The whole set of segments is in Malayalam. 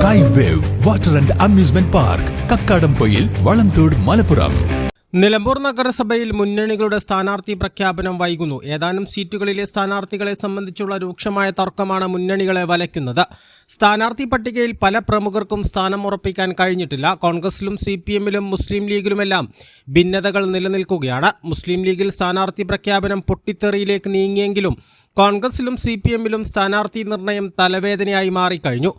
Sky wave water and amusement park, Kakkadampoyil, Valamthode, Malappuram. Nilambur നഗരസഭയിൽ മുന്നണികളുടെ സ്ഥാനാർത്ഥി പ്രഖ്യാപനം വൈകുന്നു. ഏതാനും സീറ്റുകളിലെ സ്ഥാനാർത്ഥികളെ സംബന്ധിച്ചുള്ള രൂക്ഷമായ തർക്കമാണ് മുന്നണികളെ വലയ്ക്കുന്നത്. സ്ഥാനാർത്ഥി പട്ടികയിൽ പല പ്രമുഖർക്കും സ്ഥാനം ഉറപ്പിക്കാൻ കഴിഞ്ഞിട്ടില്ല. കോൺഗ്രസിലും CPM-ലും മുസ്ലിം ലീഗിലുമെല്ലാം ഭിന്നതകൾ നിലനിൽക്കുകയാണ്. മുസ്ലിം ലീഗിൽ സ്ഥാനാർത്ഥി പ്രഖ്യാപനം പൊട്ടിത്തെറിയിലേക്ക് നീങ്ങിയെങ്കിലും കോൺഗ്രസിലും CPM-ലും സ്ഥാനാർത്ഥി നിർണയം തലവേദനയായി മാറിക്കഴിഞ്ഞു.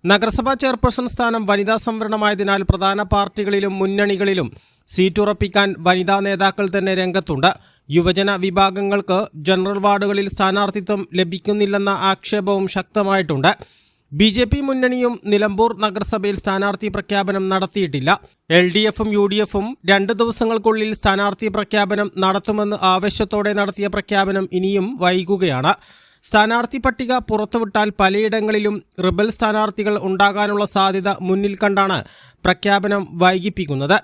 നഗരസഭാ ചെയർപേഴ്സൺ സ്ഥാനം വനിതാ സംവരണമായതിനാൽ പ്രധാന പാർട്ടികളിലും മുന്നണികളിലും സീറ്റ് ഉറപ്പിക്കാൻ വനിതാ നേതാക്കൾ തന്നെ രംഗത്തുണ്ട്. യുവജന വിഭാഗങ്ങൾക്ക് ജനറൽ വാർഡുകളിൽ സ്ഥാനാർത്ഥിത്വം ലഭിക്കുന്നില്ലെന്ന ആക്ഷേപവും ശക്തമായിട്ടുണ്ട്. BJP മുന്നണിയും നിലമ്പൂർ നഗരസഭയിൽ സ്ഥാനാർത്ഥി പ്രഖ്യാപനം നടത്തിയിട്ടില്ല. LDF-ഉം UDF-ഉം 2 ദിവസങ്ങൾക്കുള്ളിൽ സ്ഥാനാർത്ഥി പ്രഖ്യാപനം നടത്തുമെന്ന് ആവേശത്തോടെ നടത്തിയ പ്രഖ്യാപനം ഇനിയും വൈകുകയാണ്. സ്ഥാനാർത്ഥി പട്ടിക പുറത്തുവിട്ടാൽ പലയിടങ്ങളിലും റിബൽ സ്ഥാനാർത്ഥികൾ ഉണ്ടാകാനുള്ള സാധ്യത മുന്നിൽ കണ്ടാണ് പ്രഖ്യാപനം വൈകിപ്പിക്കുന്നത്.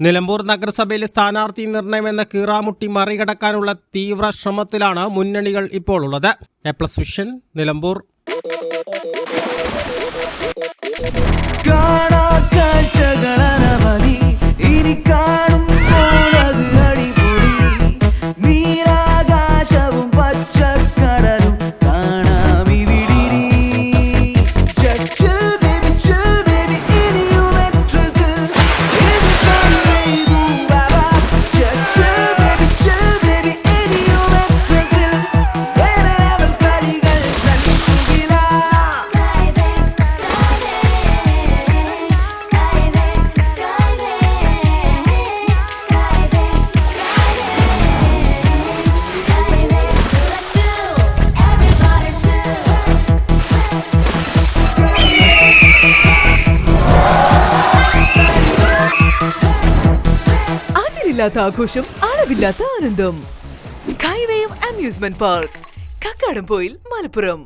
നിലമ്പൂർ നഗരസഭയിലെ സ്ഥാനാർത്ഥി നിർണയമെന്ന കീറാമുട്ടി മറികടക്കാനുള്ള തീവ്ര ശ്രമത്തിലാണ് മുന്നണികൾ ഇപ്പോൾ ഉള്ളത്. A+ vision, Nilambur. അതിരില്ലാത്ത ആഘോഷം, അളവില്ലാത്ത ആനന്ദം. Sky wave amusement park, Kakkadampoyil, Malappuram.